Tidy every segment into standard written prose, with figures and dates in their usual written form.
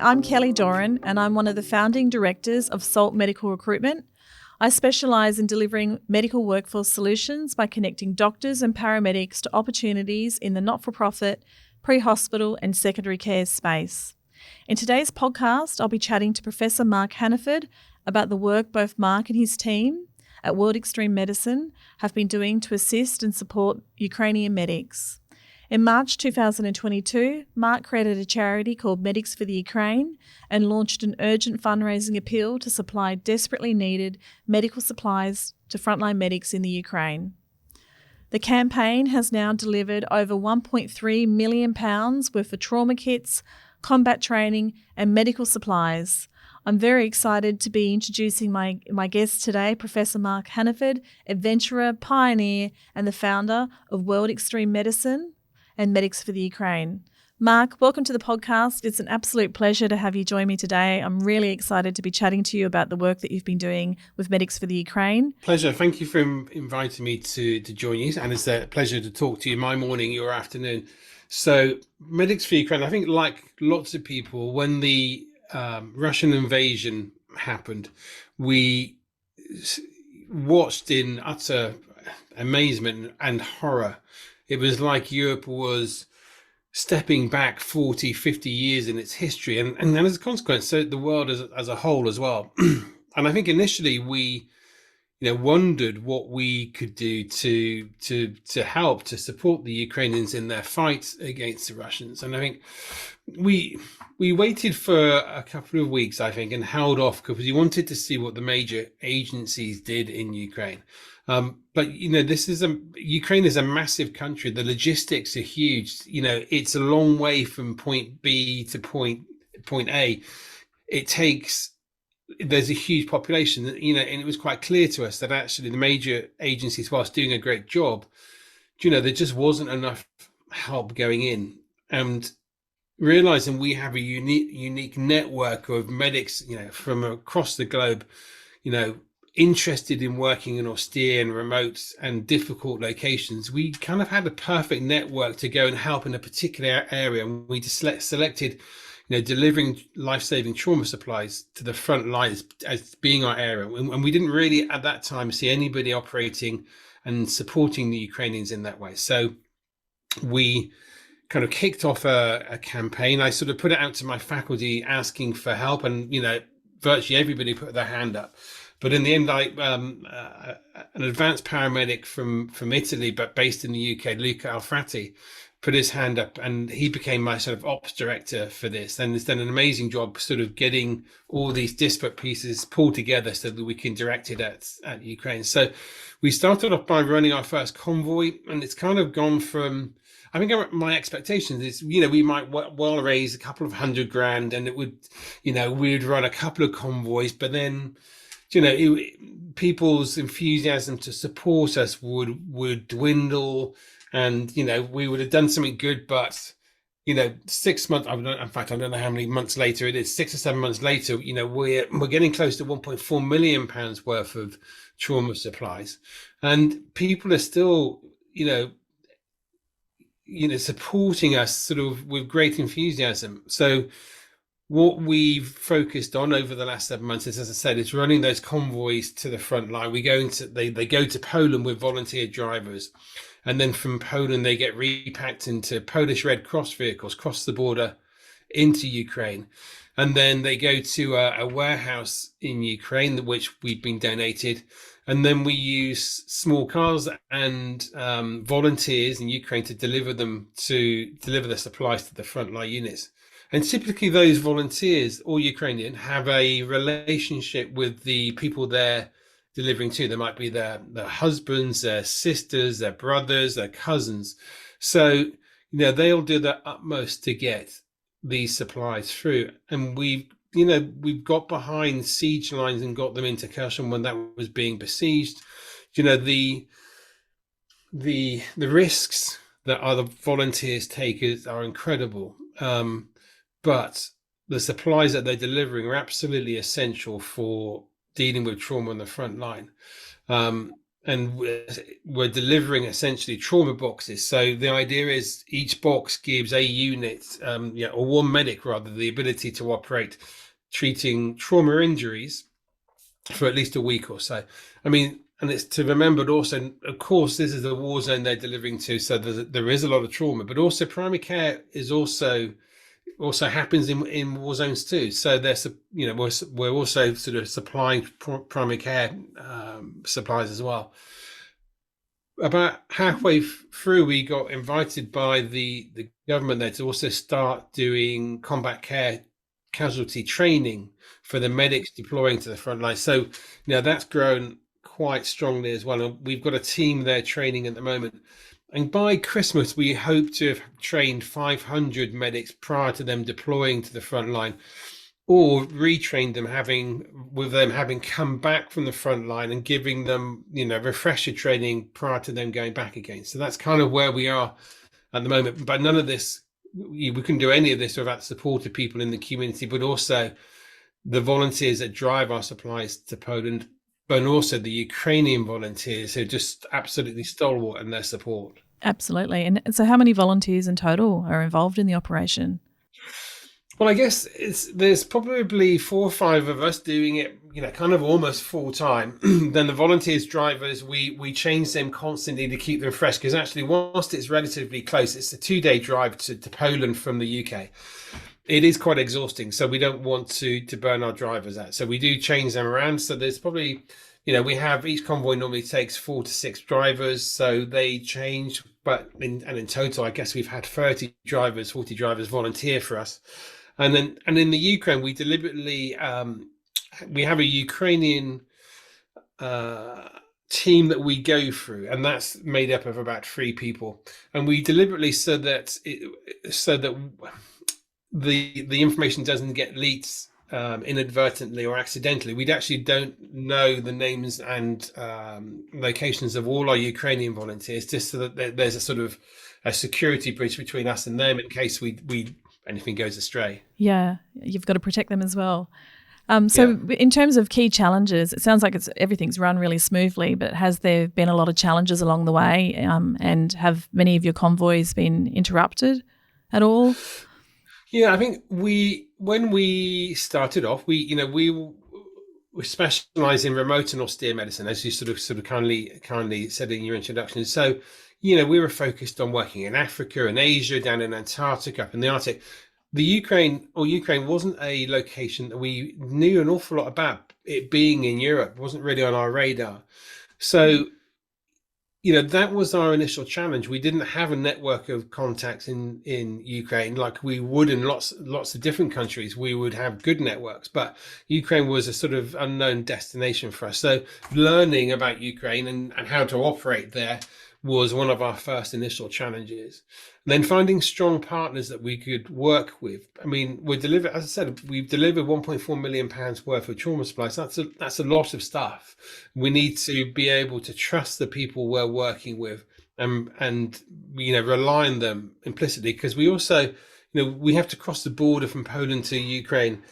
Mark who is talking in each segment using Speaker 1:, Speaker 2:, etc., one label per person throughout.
Speaker 1: I'm Kelly Doran and I'm one of the founding directors of WEM Medics4Ukraine. I specialise in delivering medical workforce solutions by connecting doctors and paramedics to opportunities in the not-for-profit, pre-hospital and secondary care space. In today's podcast, I'll be chatting to Professor Mark Hannaford about the work both Mark and his team at World Extreme Medicine have been doing to assist and support Ukrainian medics. In March 2022, Mark created a charity called Medics4Ukraine and launched an urgent fundraising appeal to supply desperately needed medical supplies to frontline medics in the Ukraine. The campaign has now delivered over £1.3 million worth of trauma kits, combat training and medical supplies. I'm very excited to be introducing my guest today, Professor Mark Hannaford, adventurer, pioneer and the founder of World Extreme Medicine and Medics4Ukraine. Mark, welcome to the podcast. It's an absolute pleasure to have you join me today. I'm really excited to be chatting to you about the work that you've been doing with Medics4Ukraine.
Speaker 2: Pleasure. Thank you for inviting me to join you. And it's a pleasure to talk to you my morning, your afternoon. So Medics4Ukraine, I think like lots of people, when the Russian invasion happened, we watched in utter amazement and horror. It was like Europe was stepping back 40, 50 years in its history. And then as a consequence, so the world as a whole as well. And I think initially we, wondered what we could do to help, to support the Ukrainians in their fight against the Russians. And I think we waited for a couple of weeks, I think, and held off because we wanted to see what the major agencies did in Ukraine. But Ukraine is a massive country. The logistics are huge. It's a long way from point B to point A. There's a huge population, and it was quite clear to us that actually the major agencies, whilst doing a great job, there just wasn't enough help going in. And realizing we have a unique network of medics, from across the globe, interested in working in austere and remote and difficult locations, we kind of had a perfect network to go and help in a particular area. And we just selected, delivering life-saving trauma supplies to the front lines as being our area. And we didn't really at that time see anybody operating and supporting the Ukrainians in that way. So we kind of kicked off a campaign. I sort of put it out to my faculty asking for help, and virtually everybody put their hand up. But in the end, an advanced paramedic from Italy, but based in the UK, Luca Alfrati, put his hand up, and he became my sort of ops director for this. And has done an amazing job sort of getting all these disparate pieces pulled together so that we can direct it at Ukraine. So we started off by running our first convoy, and it's kind of gone from, I think my expectations is, we might well raise a couple of $100,000 and it would, we'd run a couple of convoys, but then, people's enthusiasm to support us would dwindle, and, we would have done something good, but, 6 months, in fact, I don't know how many months later it is, 6 or 7 months later, we're getting close to £1.4 million worth of trauma supplies, and people are still, supporting us sort of with great enthusiasm. So what we've focused on over the last 7 months is, as I said, is running those convoys to the front line. They go to Poland with volunteer drivers, and then from Poland they get repacked into Polish Red Cross vehicles, cross the border into Ukraine, and then they go to a warehouse in Ukraine, which we've been donated. And then we use small cars and volunteers in Ukraine to deliver the supplies to the frontline units. And typically those volunteers, all Ukrainian, have a relationship with the people they're delivering to. They might be their husbands, their sisters, their brothers, their cousins. So, they'll do their utmost to get these supplies through. And we've got behind siege lines and got them into Kherson when that was being besieged. The risks that other volunteers take are incredible. But the supplies that they're delivering are absolutely essential for dealing with trauma on the front line. and we're delivering essentially trauma boxes. So the idea is each box gives a unit, or one medic rather, the ability to operate treating trauma injuries for at least a week or so. I mean, and it's to remember also, of course, this is the war zone they're delivering to, so there is a lot of trauma, but also primary care is also happens in war zones too. So there's, we're also sort of supplying primary care supplies as well. About halfway through, we got invited by the government there to also start doing combat care casualty training for the medics deploying to the front line. So that's grown quite strongly as well, and we've got a team there training at the moment. And by Christmas, we hope to have trained 500 medics prior to them deploying to the front line, or retrained them, having come back from the front line and giving them, refresher training prior to them going back again. So that's kind of where we are at the moment. But none of this, we couldn't do any of this without the support of people in the community, but also the volunteers that drive our supplies to Poland, but also the Ukrainian volunteers who are just absolutely stalwart in their support.
Speaker 1: Absolutely. And so how many volunteers in total are involved in the operation?
Speaker 2: Well, I guess there's probably 4 or 5 of us doing it, kind of almost full time. Then the volunteers, drivers, we change them constantly to keep them fresh, because actually, whilst it's relatively close, it's a 2-day drive to Poland from the UK. It is quite exhausting, so we don't want to burn our drivers out. So we do change them around. So there's probably, we have, each convoy normally takes 4 to 6 drivers, so they change. But in total, I guess we've had 40 drivers volunteer for us. And in the Ukraine, we deliberately, we have a Ukrainian team that we go through, and that's made up of about 3 people. And we deliberately so that the information doesn't get leaked inadvertently or accidentally. We actually don't know the names and locations of all our Ukrainian volunteers, just so that there's a sort of a security bridge between us and them in case we anything goes astray.
Speaker 1: Yeah, you've got to protect them as well. In terms of key challenges, it sounds like everything's run really smoothly, but has there been a lot of challenges along the way? And have many of your convoys been interrupted at all?
Speaker 2: Yeah, I think when we started off, we specialize in remote and austere medicine, as you sort of kindly said in your introduction. So, we were focused on working in Africa and Asia, down in Antarctica, up in the Arctic. The Ukraine wasn't a location that we knew an awful lot about. It being in Europe wasn't really on our radar. So, that was our initial challenge. We didn't have a network of contacts in Ukraine like we would in lots of different countries. We would have good networks, but Ukraine was a sort of unknown destination for us. So learning about Ukraine and how to operate there was one of our first initial challenges. And then finding strong partners that we could work with. I mean, we've delivered 1.4 million pounds worth of trauma supplies. That's a lot of stuff. We need to be able to trust the people we're working with and rely on them implicitly, because we also, we have to cross the border from Poland to Ukraine,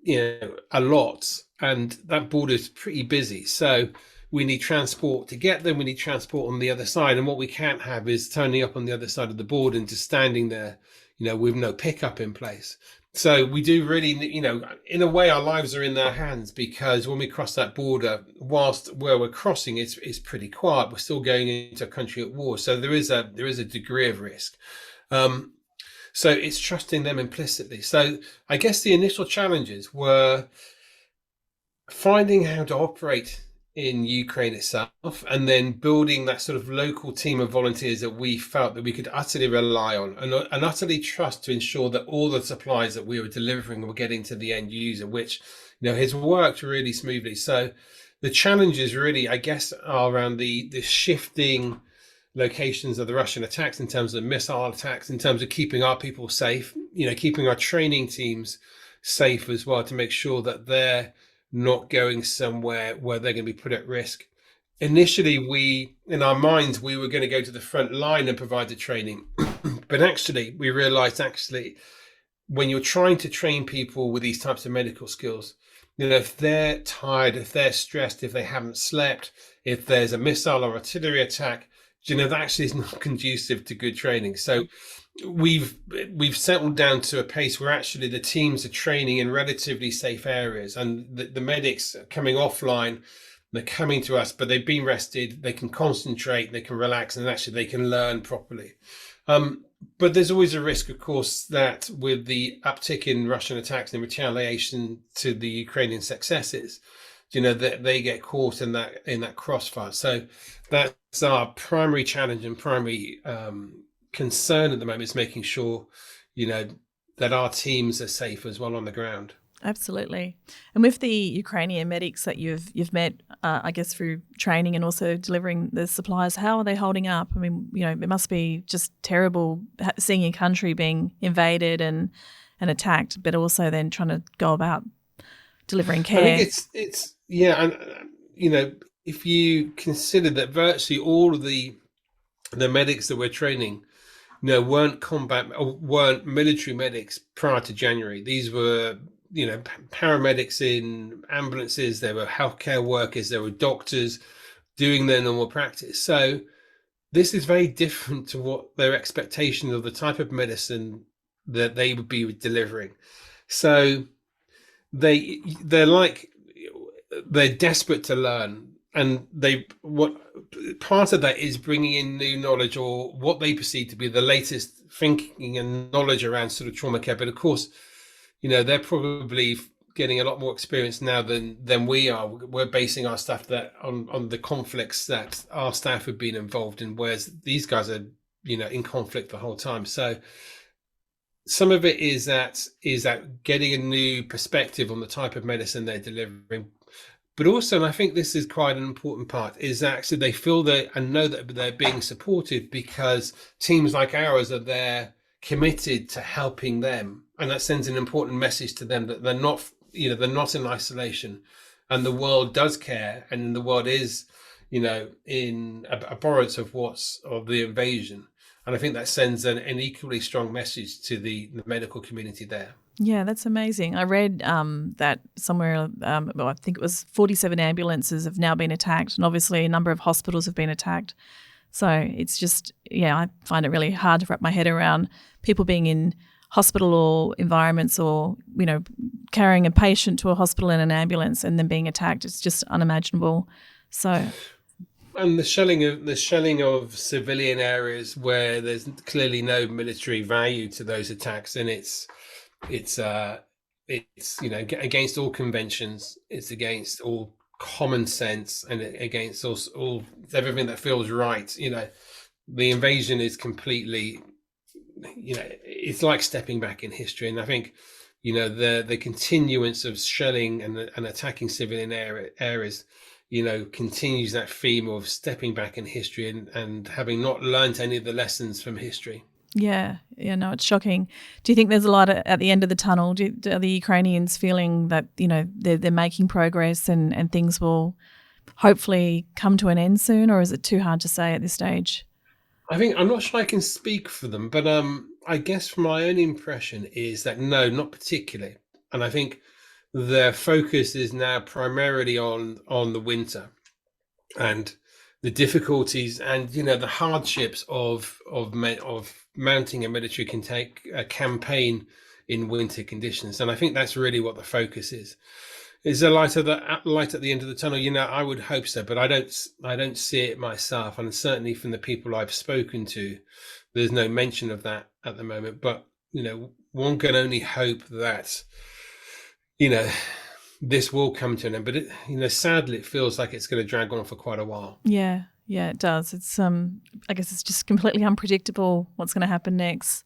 Speaker 2: a lot, and that border is pretty busy. So we need transport to get them. We need transport on the other side. And what we can't have is turning up on the other side of the border and just standing there, with no pickup in place. So we do really, in a way, our lives are in their hands, because when we cross that border, whilst where we're crossing, it's pretty quiet. We're still going into a country at war. So there is a degree of risk. So it's trusting them implicitly. So I guess the initial challenges were finding how to operate in Ukraine itself, and then building that sort of local team of volunteers that we felt that we could utterly rely on and utterly trust to ensure that all the supplies that we were delivering were getting to the end user, which has worked really smoothly. So the challenges really, I guess, are around the shifting locations of the Russian attacks, in terms of missile attacks, in terms of keeping our people safe, keeping our training teams safe as well, to make sure that they're not going somewhere where they're going to be put at risk. Initially, in our minds, we were going to go to the front line and provide the training. But actually, we realized when you're trying to train people with these types of medical skills, if they're tired, if they're stressed, if they haven't slept, if there's a missile or artillery attack, that actually is not conducive to good training. So we've settled down to a pace where actually the teams are training in relatively safe areas, and the medics are coming offline. They're coming to us, but they've been rested. They can concentrate, they can relax, and actually they can learn properly. But there's always a risk, of course, that with the uptick in Russian attacks and retaliation to the Ukrainian successes, that they get caught in that crossfire. So that's our primary challenge and primary concern at the moment, is making sure, that our teams are safe as well on the ground.
Speaker 1: Absolutely. And with the Ukrainian medics that you've met, I guess through training and also delivering the supplies, how are they holding up? I mean, it must be just terrible seeing your country being invaded and attacked, but also then trying to go about delivering care.
Speaker 2: I think it's and if you consider that virtually all of the medics that we're training, weren't military medics prior to January. These were paramedics in ambulances, there were healthcare workers, there were doctors doing their normal practice. So this is very different to what their expectations of the type of medicine that they would be delivering. So they're desperate to learn, and part of that is bringing in new knowledge, or what they perceive to be the latest thinking and knowledge around sort of trauma care. But of course, they're probably getting a lot more experience now than we are. We're basing our stuff on the conflicts that our staff have been involved in, whereas these guys are, in conflict the whole time. So some of it is that getting a new perspective on the type of medicine they're delivering. But also, and I think this is quite an important part, is actually they feel that and know that they're being supported because teams like ours are there, committed to helping them, and that sends an important message to them that they're not in isolation, and the world does care, and the world is in abhorrence of the invasion. And I think that sends an equally strong message to the medical community there.
Speaker 1: Yeah, that's amazing. I read that somewhere, I think it was 47 ambulances have now been attacked, and obviously a number of hospitals have been attacked. So it's just, I find it really hard to wrap my head around people being in hospital or environments, or, carrying a patient to a hospital in an ambulance and then being attacked. It's just unimaginable. So,
Speaker 2: and the shelling of civilian areas where there's clearly no military value to those attacks, and it's against all conventions, it's against all common sense, and against all everything that feels right. The invasion is completely, it's like stepping back in history. And I think the continuance of shelling and attacking civilian areas continues that theme of stepping back in history and having not learned any of the lessons from history.
Speaker 1: Yeah, no, it's shocking. Do you think there's a light at the end of the tunnel? Are the Ukrainians feeling that they're making progress and things will hopefully come to an end soon, or is it too hard to say at this stage?
Speaker 2: I think, I'm not sure I can speak for them, but I guess from my own impression is that no, not particularly. And I think their focus is now primarily on the winter and the difficulties and the hardships of mounting a military campaign in winter conditions. And I think that's really what the focus is. Is there light at the end of the tunnel? I would hope so, but I don't see it myself. And certainly from the people I've spoken to, there's no mention of that at the moment. But one can only hope that this will come to an end. But sadly, it feels like it's going to drag on for quite a while.
Speaker 1: Yeah, it does. It's I guess it's just completely unpredictable what's going to happen next.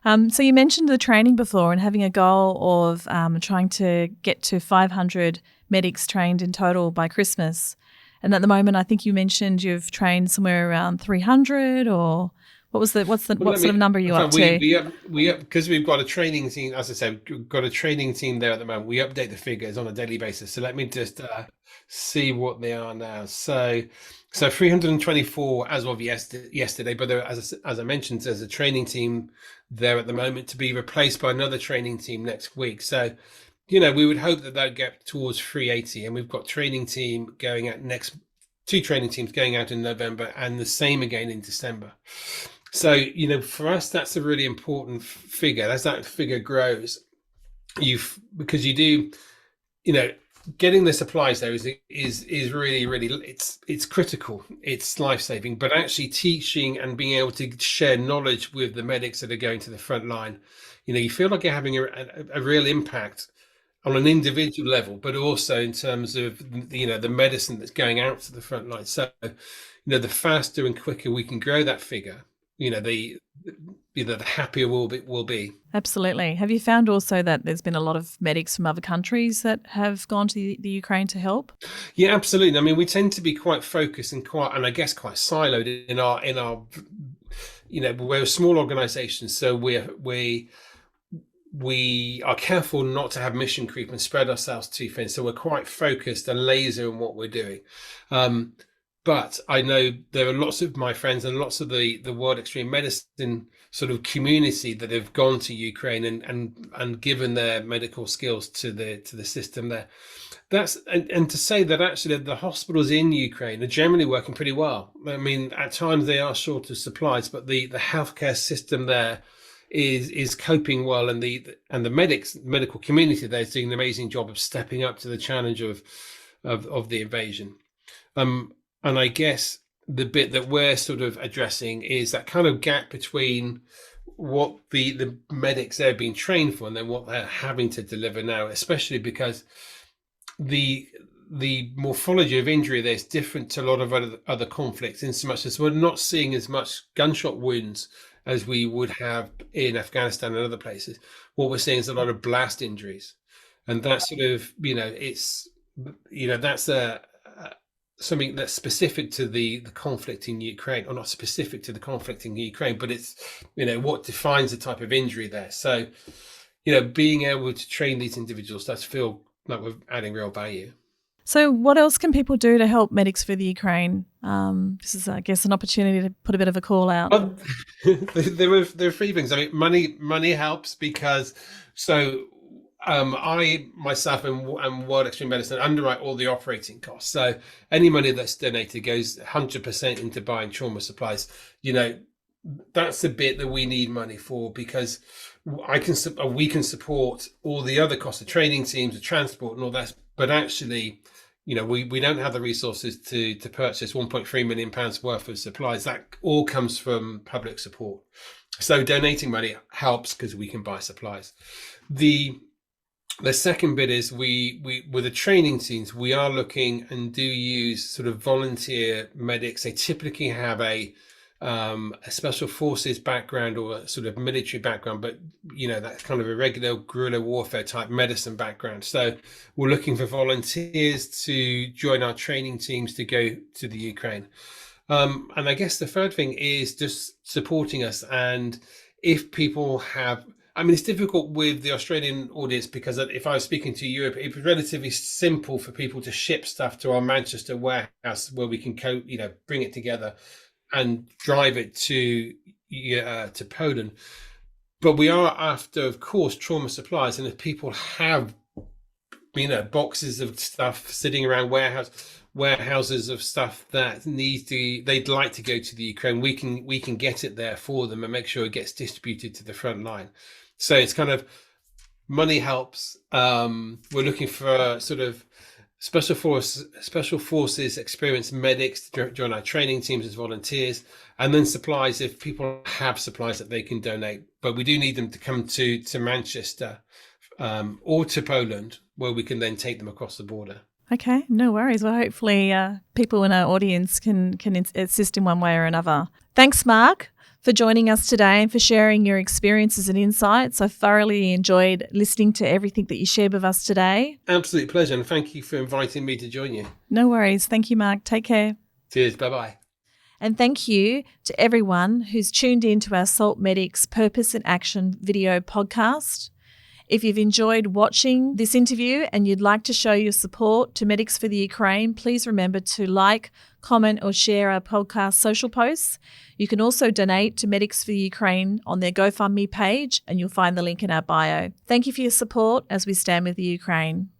Speaker 1: So you mentioned the training before and having a goal of trying to get to 500 medics trained in total by Christmas. And at the moment, I think you mentioned you've trained somewhere around 300, or what sort of number are you up to?
Speaker 2: We because we've got a training team. As I said, we've got a training team there at the moment. We update the figures on a daily basis. So let me just see what they are now. So 324 as of yesterday, but as I mentioned, there's a training team there at the moment to be replaced by another training team next week. So we would hope that that'd get towards 380, and we've got training team going out next, 2 training teams going out in November, and the same again in December. So, for us, that's a really important figure. As that figure grows, because you do, getting the supplies there is really, really, it's critical. It's life-saving, but actually teaching and being able to share knowledge with the medics that are going to the front line, you feel like you're having a real impact on an individual level, but also in terms of, the medicine that's going out to the front line. So, the faster and quicker we can grow that figure, the happier we'll be.
Speaker 1: Absolutely. Have you found also that there's been a lot of medics from other countries that have gone to the Ukraine to help?
Speaker 2: Yeah, absolutely. I mean, we tend to be quite focused and I guess quite siloed in our we're a small organisation, so we are careful not to have mission creep and spread ourselves too thin. So we're quite focused and laser in what we're doing. But I know there are lots of my friends and lots of the World Extreme Medicine sort of community that have gone to Ukraine and given their medical skills to the system there. And to say that actually the hospitals in Ukraine are generally working pretty well. I mean, at times they are short of supplies, but the healthcare system there is coping well, and the medical community there is doing an amazing job of stepping up to the challenge of the invasion. And I guess the bit that we're sort of addressing is that kind of gap between what the medics there have been trained for and then what they're having to deliver now, especially because the morphology of injury there is different to a lot of other conflicts, in so much as we're not seeing as much gunshot wounds as we would have in Afghanistan and other places. What we're seeing is a lot of blast injuries, and that's sort of that's something that's specific to the conflict in Ukraine, or not specific to the conflict in Ukraine, but it's what defines the type of injury there. So being able to train these individuals does feel like we're adding real value.
Speaker 1: So what else can people do to help Medics for the Ukraine? This is, I guess, an opportunity to put a bit of a call out.
Speaker 2: There are 3 things. I mean, money helps, because I myself and World Extreme Medicine underwrite all the operating costs. So any money that's donated goes 100% into buying trauma supplies. That's the bit that we need money for, because we can support all the other costs of training teams, of transport and all that. But actually, we don't have the resources to purchase £1.3 million worth of supplies. That all comes from public support. So donating money helps because we can buy supplies. The second bit is we with the training teams, we are looking and do use sort of volunteer medics. They typically have a special forces background or a sort of military background, but that's kind of a regular guerrilla warfare type medicine background. So we're looking for volunteers to join our training teams to go to the Ukraine. And I guess the third thing is just supporting us. And if people have, I mean, it's difficult with the Australian audience, because if I was speaking to Europe, it was relatively simple for people to ship stuff to our Manchester warehouse where we can bring it together and drive it to Poland. But we are after, of course, trauma supplies. And if people have, boxes of stuff sitting around warehouses of stuff that they'd like to go to the Ukraine, we can get it there for them and make sure it gets distributed to the front line. So it's kind of money helps. We're looking for sort of special forces experienced medics to join our training teams as volunteers, and then supplies if people have supplies that they can donate. But we do need them to come to Manchester or to Poland, where we can then take them across the border.
Speaker 1: Okay, no worries. Well, hopefully people in our audience can assist in one way or another. Thanks, Mark, for joining us today and for sharing your experiences and insights. I thoroughly enjoyed listening to everything that you shared with us today.
Speaker 2: Absolute pleasure, and thank you for inviting me to join you.
Speaker 1: No worries. Thank you, Mark. Take care.
Speaker 2: Cheers. Bye-bye.
Speaker 1: And thank you to everyone who's tuned in to our SALT Medics Purpose in Action video podcast. If you've enjoyed watching this interview and you'd like to show your support to Medics for the Ukraine, please remember to like, comment or share our podcast social posts. You can also donate to Medics for the Ukraine on their GoFundMe page, and you'll find the link in our bio. Thank you for your support as we stand with the Ukraine.